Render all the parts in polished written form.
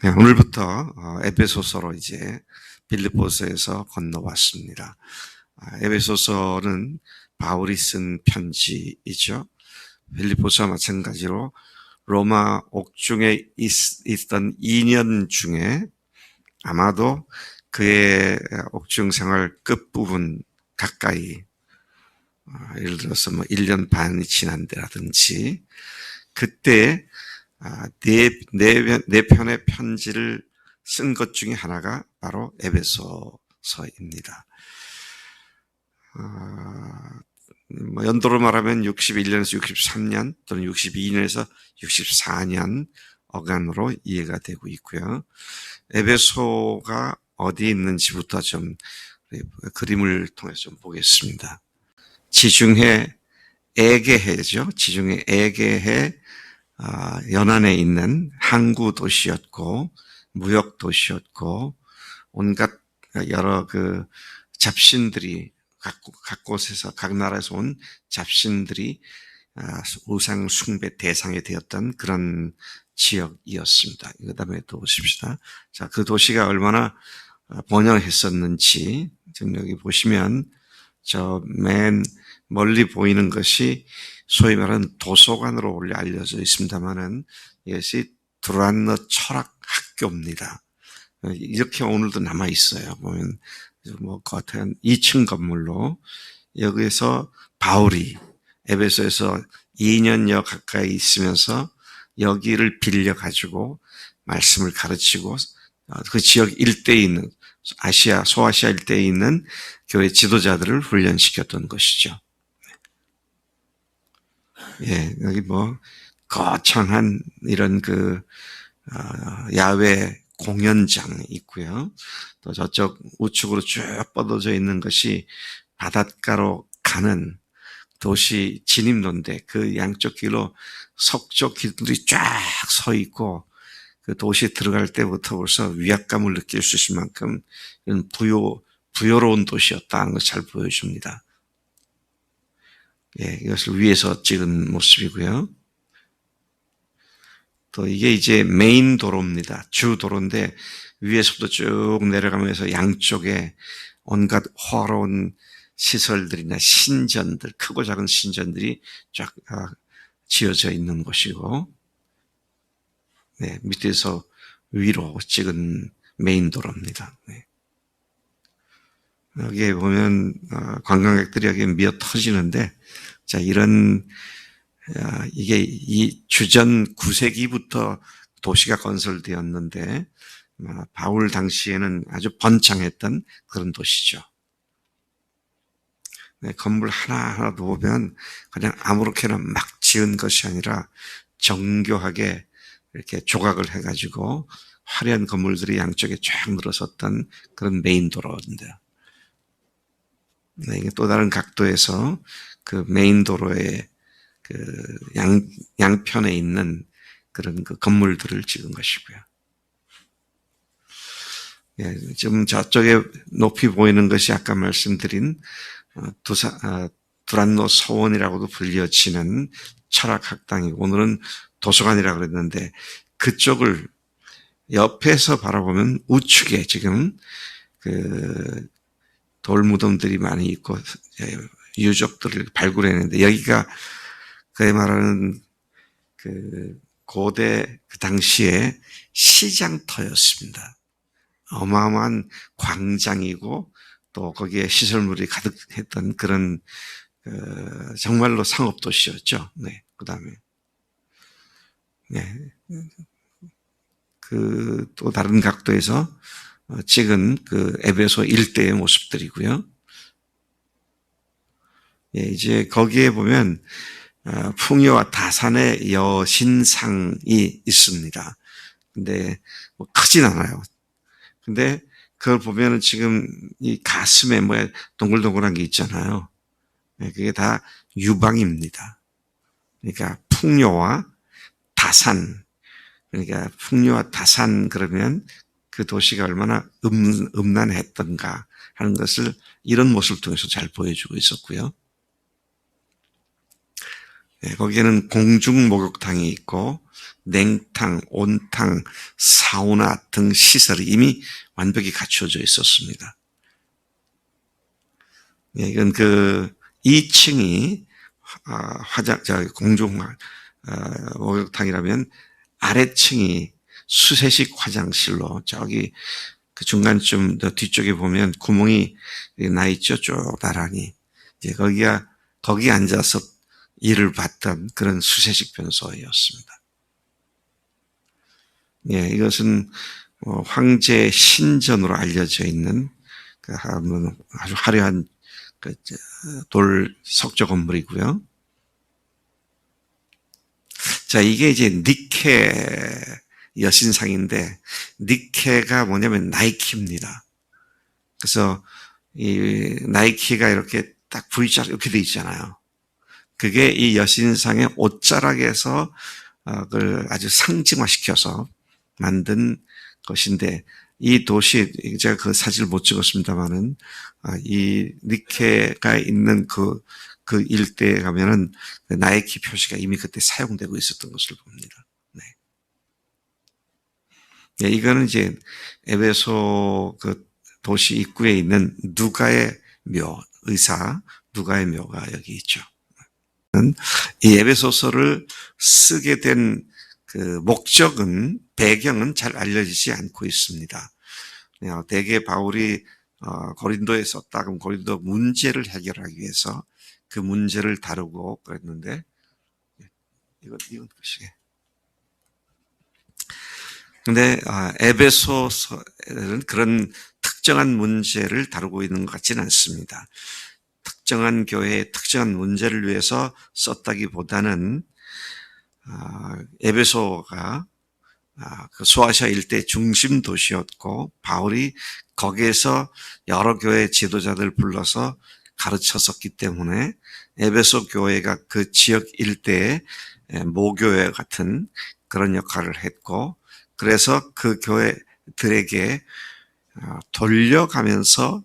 네, 오늘부터 에베소서로 이제 빌립보서에서 건너왔습니다. 에베소서는 바울이 쓴 편지이죠. 빌립보서와 마찬가지로 로마 옥중에 있던 2년 중에 아마도 그의 옥중 생활 끝부분 가까이, 예를 들어서 1년 반이 지난 데라든지, 그때 네 편의 편지를 쓴 것 중에 하나가 바로 에베소서입니다. 연도로 말하면 61년에서 63년 또는 62년에서 64년 어간으로 이해가 되고 있고요. 에베소가 어디에 있는지부터 좀 그림을 통해서 좀 보겠습니다. 지중해 에게해죠. 지중해 에게해 연안에 있는 항구 도시였고 무역 도시였고 온갖 여러 그 잡신들이 각 곳에서 각 나라에서 온 잡신들이 우상 숭배 대상이 되었던 그런 지역이었습니다. 그 다음에 또 보십시다. 자, 그 도시가 얼마나 번영했었는지 지금 여기 보시면 저 맨 멀리 보이는 것이 소위 말하는 도서관으로 원래 알려져 있습니다만은 이것이 두란노 철학 학교입니다. 이렇게 오늘도 남아 있어요. 보면 겉에 2층 건물로 여기서 바울이 에베소에서 2년여 가까이 있으면서 여기를 빌려 가지고 말씀을 가르치고 그 지역 일대에 있는 소아시아 일대에 있는 교회 지도자들을 훈련시켰던 것이죠. 예, 여기 거창한 이런 야외 공연장이 있고요. 또 저쪽 우측으로 쭉 뻗어져 있는 것이 바닷가로 가는 도시 진입로인데 그 양쪽 길로 석조 길들이 쫙 서 있고 그 도시에 들어갈 때부터 벌써 위압감을 느낄 수 있을 만큼 이런 부여로운 도시였다는 것을 잘 보여줍니다. 예, 이것을 위에서 찍은 모습이고요. 또 이게 이제 메인 도로입니다. 주 도로인데 위에서부터 쭉 내려가면서 양쪽에 온갖 화려한 시설들이나 신전들, 크고 작은 신전들이 쫙 지어져 있는 곳이고, 네, 밑에서 위로 찍은 메인 도로입니다. 네. 여기에 보면 관광객들이 여기 미어 터지는데, 자, 이게 이 주전 9세기부터 도시가 건설되었는데 바울 당시에는 아주 번창했던 그런 도시죠. 네, 건물 하나하나 보면 그냥 아무렇게나 막 지은 것이 아니라 정교하게 이렇게 조각을 해가지고 화려한 건물들이 양쪽에 쫙 늘어섰던 그런 메인 도로인데요. 네, 이게 또 다른 각도에서 그 메인 도로의 양편에 있는 그런 건물들을 찍은 것이고요. 예, 지금 저쪽에 높이 보이는 것이 아까 말씀드린 두란노 서원이라고도 불려지는 철학학당이고 오늘은 도서관이라고 그랬는데 그쪽을 옆에서 바라보면 우측에 지금 돌무덤들이 많이 있고 유적들을 발굴했는데 여기가 그에 말하는 고대 그 당시에 시장터였습니다. 어마어마한 광장이고 또 거기에 시설물이 가득했던 그런 정말로 상업도시였죠. 네, 그 다음에 네, 또 다른 각도에서 찍은 에베소 일대의 모습들이고요. 예, 이제 거기에 보면 풍요와 다산의 여신상이 있습니다. 근데 크진 않아요. 근데 그걸 보면은 지금 이 가슴에 동글동글한 게 있잖아요. 네, 그게 다 유방입니다. 그러니까 풍요와 다산. 그러니까 풍요와 다산 그러면 그 도시가 얼마나 음란했던가 하는 것을 이런 모습을 통해서 잘 보여주고 있었고요. 거기에는 공중 목욕탕이 있고 냉탕, 온탕, 사우나 등 시설이 이미 완벽히 갖추어져 있었습니다. 이건 2층이 공중 목욕탕이라면 아래층이 수세식 화장실로 저기 그 중간쯤 더 뒤쪽에 보면 구멍이 나 있죠. 쭉 나란히. 이제 거기 앉아서 일을 봤던 그런 수세식 변소였습니다. 이것은 황제 신전으로 알려져 있는 아주 화려한 돌 석조 건물이고요. 자, 이게 이제 니케 여신상인데, 니케가 뭐냐면 나이키입니다. 그래서 이 나이키가 이렇게 딱 V자 이렇게 돼 있잖아요. 그게 이 여신상의 옷자락에서 그걸 아주 상징화시켜서 만든 것인데, 이 도시, 제가 그 사진을 못 찍었습니다만은, 이 니케가 있는 그 일대에 가면은 나이키 표시가 이미 그때 사용되고 있었던 것을 봅니다. 네, 이거는 이제 에베소 그 도시 입구에 있는 누가의 묘, 의사 누가의 묘가 여기 있죠. 이 에베소서를 쓰게 된 그 목적은, 배경은 잘 알려지지 않고 있습니다. 대개 바울이 고린도에 썼다 그럼 고린도 문제를 해결하기 위해서 그 문제를 다루고 그랬는데, 이건 것이게. 근데 에베소서는 그런 특정한 문제를 다루고 있는 것 같지는 않습니다. 특정한 교회의 특정한 문제를 위해서 썼다기보다는 에베소가 그 소아시아 일대 중심 도시였고, 바울이 거기에서 여러 교회 지도자들 불러서 가르쳤었기 때문에 에베소 교회가 그 지역 일대의 모교회 같은 그런 역할을 했고, 그래서 그 교회들에게 돌려가면서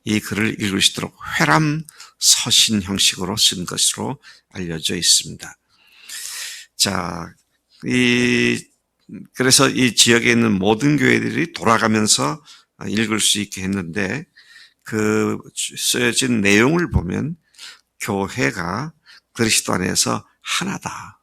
이 글을 읽을 수 있도록 회람 서신 형식으로 쓴 것으로 알려져 있습니다. 자, 그래서 이 지역에 있는 모든 교회들이 돌아가면서 읽을 수 있게 했는데, 그 쓰여진 내용을 보면 교회가 그리스도 안에서 하나다.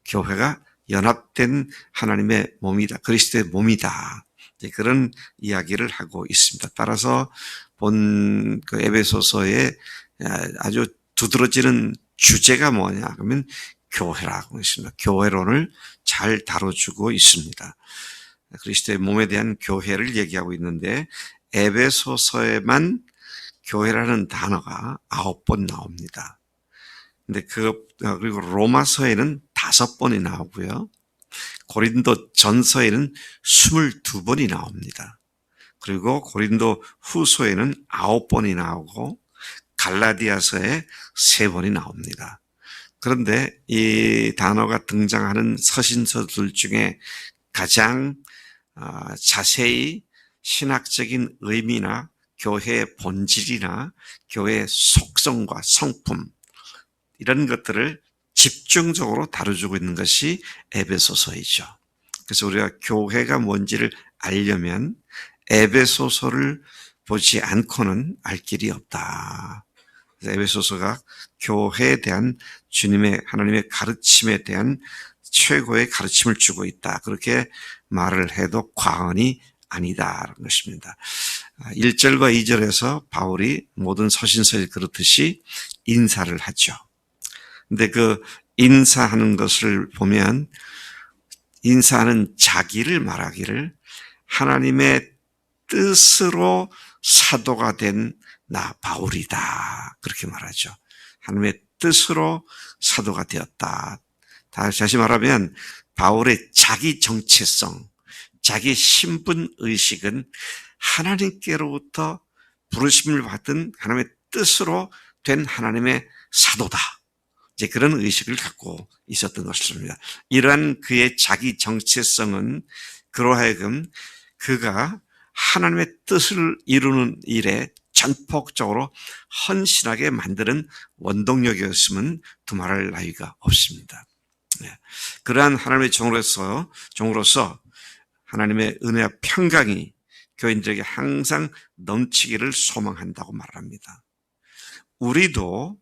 교회가 연합된 하나님의 몸이다. 그리스도의 몸이다. 그런 이야기를 하고 있습니다. 따라서 본 그 에베소서의 아주 두드러지는 주제가 뭐냐 그러면 교회라고 했습니다. 교회론을 잘 다뤄주고 있습니다. 그리스도의 몸에 대한 교회를 얘기하고 있는데, 에베소서에만 교회라는 단어가 9번 나옵니다. 근데 그리고 로마서에는 5번이 나오고요. 고린도 전서에는 22번이 나옵니다. 그리고 고린도 후서에는 9번이 나오고, 갈라디아서에 3번이 나옵니다. 그런데 이 단어가 등장하는 서신서들 중에 가장 자세히 신학적인 의미나 교회의 본질이나 교회의 속성과 성품, 이런 것들을 집중적으로 다뤄주고 있는 것이 에베소서이죠. 그래서 우리가 교회가 뭔지를 알려면 에베소서를 보지 않고는 알 길이 없다. 에베소서가 교회에 대한 주님의 하나님의 가르침에 대한 최고의 가르침을 주고 있다. 그렇게 말을 해도 과언이 아니다라는 것입니다. 1절과 2절에서 바울이 모든 서신서에 그렇듯이 인사를 하죠. 근데 그 인사하는 것을 보면, 인사하는 자기를 말하기를 하나님의 뜻으로 사도가 된 나 바울이다, 그렇게 말하죠. 하나님의 뜻으로 사도가 되었다. 다시 말하면 바울의 자기 정체성, 자기 신분 의식은 하나님께로부터 부르심을 받은 하나님의 뜻으로 된 하나님의 사도다. 이제 그런 의식을 갖고 있었던 것입니다. 이러한 그의 자기 정체성은 그로 하여금 그가 하나님의 뜻을 이루는 일에 전폭적으로 헌신하게 만드는 원동력이었으면 두말할 나위가 없습니다. 그러한 하나님의 종으로서 하나님의 은혜와 평강이 교인들에게 항상 넘치기를 소망한다고 말합니다. 우리도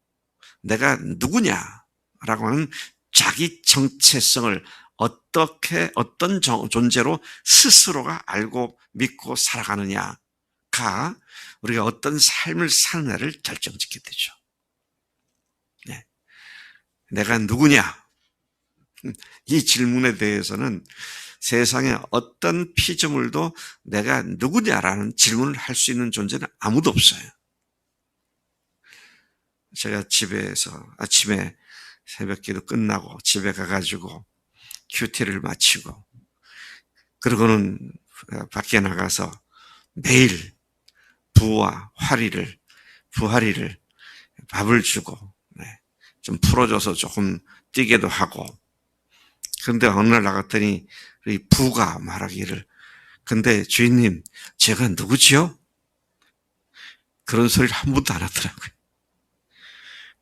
내가 누구냐라고 하는 자기 정체성을 어떤 존재로 스스로가 알고 믿고 살아가느냐가 우리가 어떤 삶을 사느냐를 결정짓게 되죠. 네. 내가 누구냐? 이 질문에 대해서는 세상에 어떤 피조물도 내가 누구냐라는 질문을 할 수 있는 존재는 아무도 없어요. 제가 집에서 아침에 새벽기도 끝나고 집에 가가지고 큐티를 마치고 그러고는 밖에 나가서 매일 부하리를 밥을 주고 좀 풀어줘서 조금 뛰게도 하고, 그런데 어느 날 나갔더니 이 부가 말하기를, 근데 주인님 제가 누구지요? 그런 소리를 한 번도 안 하더라고요.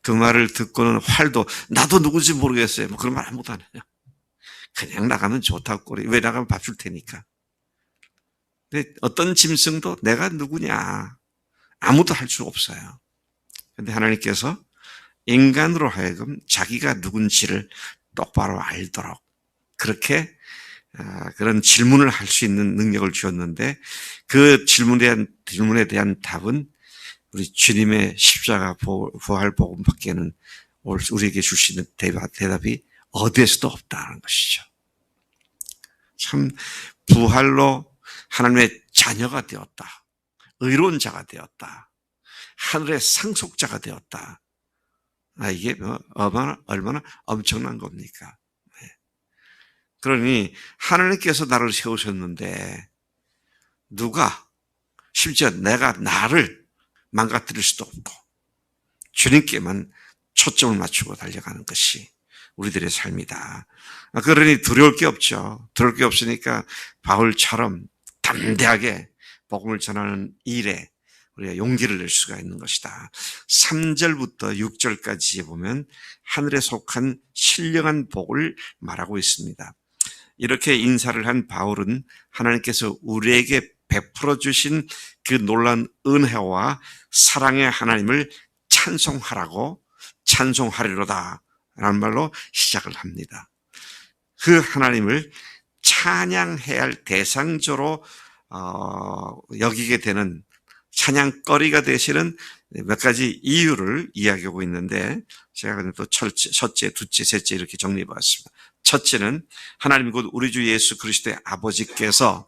그 말을 듣고는 활도 나도 누구지 모르겠어요. 뭐 그런 말 아무도 안 해요. 그냥 나가면 좋다고 꼬리. 왜 나가면 밥 줄 테니까. 근데 어떤 짐승도 내가 누구냐 아무도 할 수 없어요. 근데 하나님께서 인간으로 하여금 자기가 누군지를 똑바로 알도록 그렇게 그런 질문을 할 수 있는 능력을 주었는데, 그 질문에 대한 답은 우리 주님의 십자가 부활 복음밖에는 우리에게 줄 수 있는 대답이 어디에서도 없다는 것이죠. 참 부활로 하나님의 자녀가 되었다. 의로운 자가 되었다. 하늘의 상속자가 되었다. 이게 얼마나 엄청난 겁니까? 그러니 하나님께서 나를 세우셨는데 누가 심지어 내가 나를 망가뜨릴 수도 없고 주님께만 초점을 맞추고 달려가는 것이 우리들의 삶이다. 그러니 두려울 게 없죠. 두려울 게 없으니까 바울처럼 담대하게 복음을 전하는 일에 우리가 용기를 낼 수가 있는 것이다. 3절부터 6절까지 보면 하늘에 속한 신령한 복을 말하고 있습니다. 이렇게 인사를 한 바울은 하나님께서 우리에게 베풀어 주신 그 놀라운 은혜와 사랑의 하나님을 찬송하리로다 라는 말로 시작을 합니다. 그 하나님을 찬양해야 할 대상조로 여기게 되는, 찬양거리가 되시는 몇 가지 이유를 이야기하고 있는데, 제가 또 첫째, 둘째, 셋째 이렇게 정리해 봤습니다. 첫째는 하나님 곧 우리 주 예수 그리스도의 아버지께서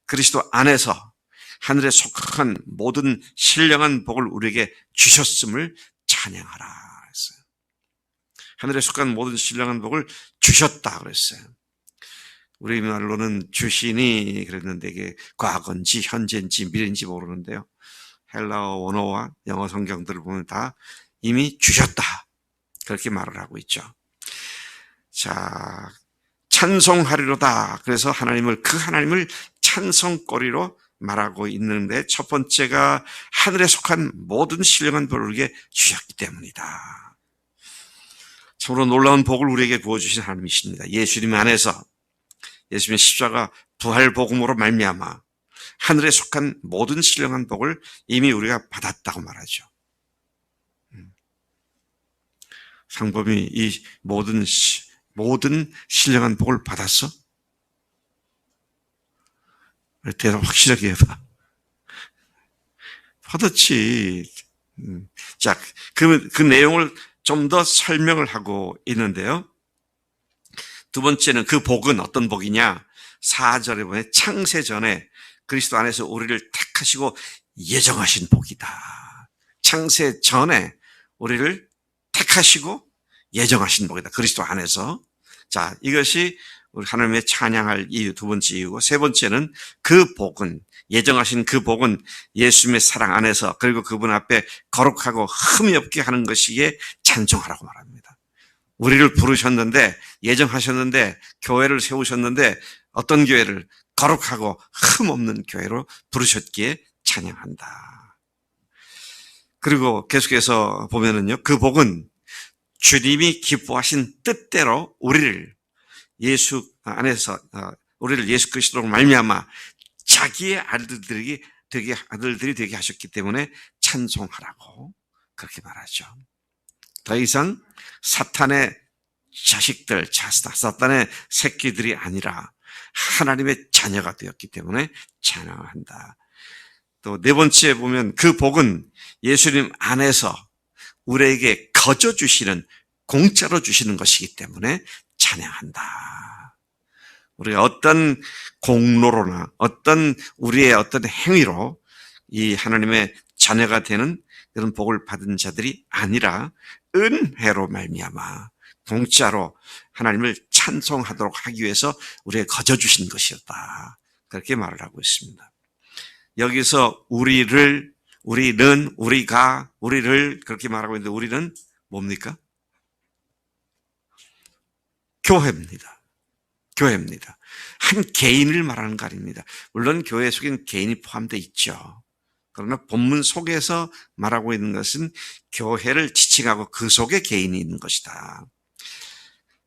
그리스도 안에서 하늘에 속한 모든 신령한 복을 우리에게 주셨음을 찬양하라 했어요. 하늘에 속한 모든 신령한 복을 주셨다 그랬어요. 우리말로는 주시니 그랬는데 이게 과거인지 현재인지 미래인지 모르는데요. 헬라어 원어와 영어 성경들을 보면 다 이미 주셨다 그렇게 말을 하고 있죠. 자, 찬송하리로다. 그래서 그 하나님을 찬송거리로 말하고 있는데, 첫 번째가 하늘에 속한 모든 신령한 복을 우리에게 주셨기 때문이다. 참으로 놀라운 복을 우리에게 부어주신 하나님이십니다. 예수님 안에서 예수님의 십자가 부활 복음으로 말미암아 하늘에 속한 모든 신령한 복을 이미 우리가 받았다고 말하죠. 상범이 이 모든 신령한 복을 받았어? 대답 확실하게 해봐. 받았지. 자, 그 내용을 좀 더 설명을 하고 있는데요. 두 번째는 그 복은 어떤 복이냐? 4절에 보면 창세 전에 그리스도 안에서 우리를 택하시고 예정하신 복이다. 창세 전에 우리를 택하시고 예정하신 복이다. 그리스도 안에서. 자, 이것이 우리 하나님의 찬양할 이유, 두 번째 이유고, 세 번째는 그 복은, 예정하신 그 복은 예수님의 사랑 안에서, 그리고 그분 앞에 거룩하고 흠이 없게 하는 것이기에 찬송하라고 말합니다. 우리를 부르셨는데, 예정하셨는데, 교회를 세우셨는데, 어떤 교회를? 거룩하고 흠 없는 교회로 부르셨기에 찬양한다. 그리고 계속해서 보면은요, 그 복은 주님이 기뻐하신 뜻대로 우리를 예수 안에서 우리를 예수 그리스도로 말미암아 자기의 아들들이 되게 하셨기 때문에 찬송하라고 그렇게 말하죠. 더 이상 사탄의 자식들, 사탄의 새끼들이 아니라 하나님의 자녀가 되었기 때문에 찬양한다. 또 네 번째 보면 그 복은 예수님 안에서 우리에게 거저 주시는, 공짜로 주시는 것이기 때문에 찬양한다. 우리가 어떤 공로로나 어떤 우리의 어떤 행위로 이 하나님의 자녀가 되는 그런 복을 받은 자들이 아니라 은혜로 말미암아 공짜로 하나님을 찬송하도록 하기 위해서 우리에게 거저 주신 것이었다. 그렇게 말을 하고 있습니다. 여기서 우리를 그렇게 말하고 있는데 우리는 뭡니까? 교회입니다. 교회입니다. 한 개인을 말하는 거 아닙니다. 물론 교회 속에는 개인이 포함되어 있죠. 그러나 본문 속에서 말하고 있는 것은 교회를 지칭하고 그 속에 개인이 있는 것이다.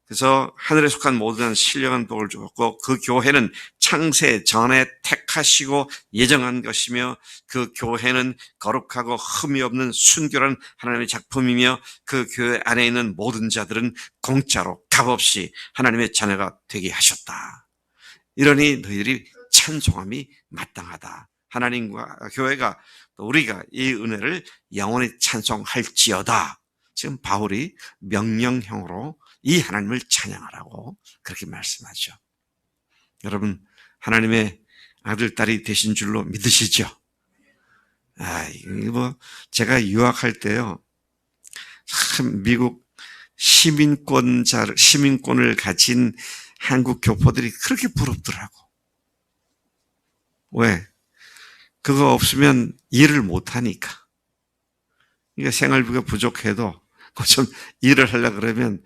그래서 하늘에 속한 모든 신령한 복을 주었고 그 교회는 창세 전에 택하시고 예정한 것이며 그 교회는 거룩하고 흠이 없는 순결한 하나님의 작품이며 그 교회 안에 있는 모든 자들은 공짜로 값없이 하나님의 자녀가 되게 하셨다. 이러니 너희들이 찬송함이 마땅하다. 하나님과 교회가 우리가 이 은혜를 영원히 찬송할지어다. 지금 바울이 명령형으로 이 하나님을 찬양하라고 그렇게 말씀하죠. 여러분 하나님의 아들, 딸이 되신 줄로 믿으시죠? 이거 제가 유학할 때요, 참 미국 시민권을 가진 한국 교포들이 그렇게 부럽더라고. 왜? 그거 없으면 일을 못하니까. 그러니까 생활비가 부족해도 좀 일을 하려고 그러면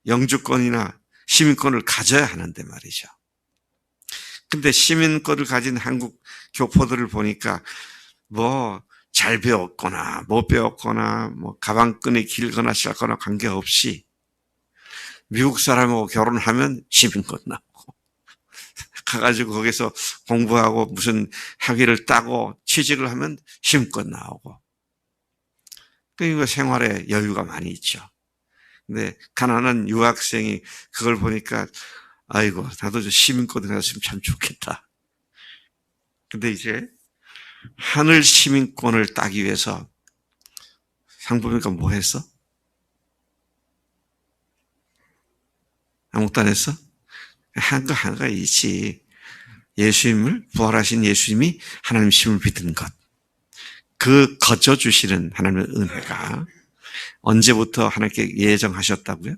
영주권이나 시민권을 가져야 하는데 말이죠. 근데 시민권을 가진 한국 교포들을 보니까 뭐 잘 배웠거나 못 배웠거나 뭐 가방끈이 길거나 짧거나 관계없이 미국 사람하고 결혼하면 시민권 나오고 가가지고 거기서 공부하고 무슨 학위를 따고 취직을 하면 시민권 나오고, 그러니까 생활에 여유가 많이 있죠. 근데 가난한 유학생이 그걸 보니까 아이고 나도 저 시민권을 가졌으면 참 좋겠다. 근데 이제 하늘 시민권을 따기 위해서 상부니까 뭐 했어? 아무것도 안 했어? 하나가 있지. 예수님을, 부활하신 예수님이 하나님 심을 믿는 것. 그 거저 주시는 하나님의 은혜가 언제부터 하나님께 예정하셨다고요?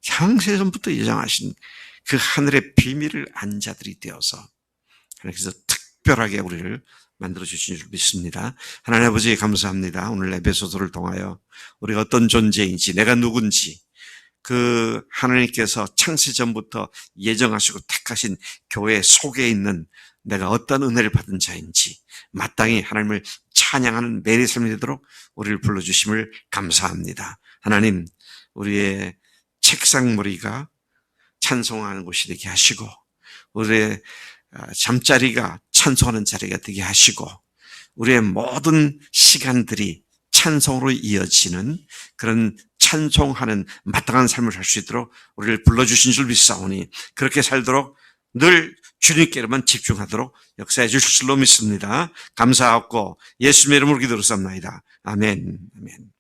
창세전부터 예정하신 그 하늘의 비밀을 안 자들이 되어서 하나님께서 특별하게 우리를 만들어주신 줄 믿습니다. 하나님 아버지 감사합니다. 오늘 에베소서를 통하여 우리가 어떤 존재인지, 내가 누군지, 그 하나님께서 창세전부터 예정하시고 택하신 교회 속에 있는 내가 어떤 은혜를 받은 자인지 마땅히 하나님을 찬양하는 매일의 삶이 되도록 우리를 불러주심을 감사합니다. 하나님, 우리의 책상머리가 찬송하는 곳이 되게 하시고 우리의 잠자리가 찬송하는 자리가 되게 하시고 우리의 모든 시간들이 찬송으로 이어지는 그런 찬송하는 마땅한 삶을 살 수 있도록 우리를 불러주신 줄 믿사오니 그렇게 살도록 늘 주님께로만 집중하도록 역사해 주실 줄로 믿습니다. 감사하고 예수님의 이름으로 기도드렸습니다. 아멘. 아멘.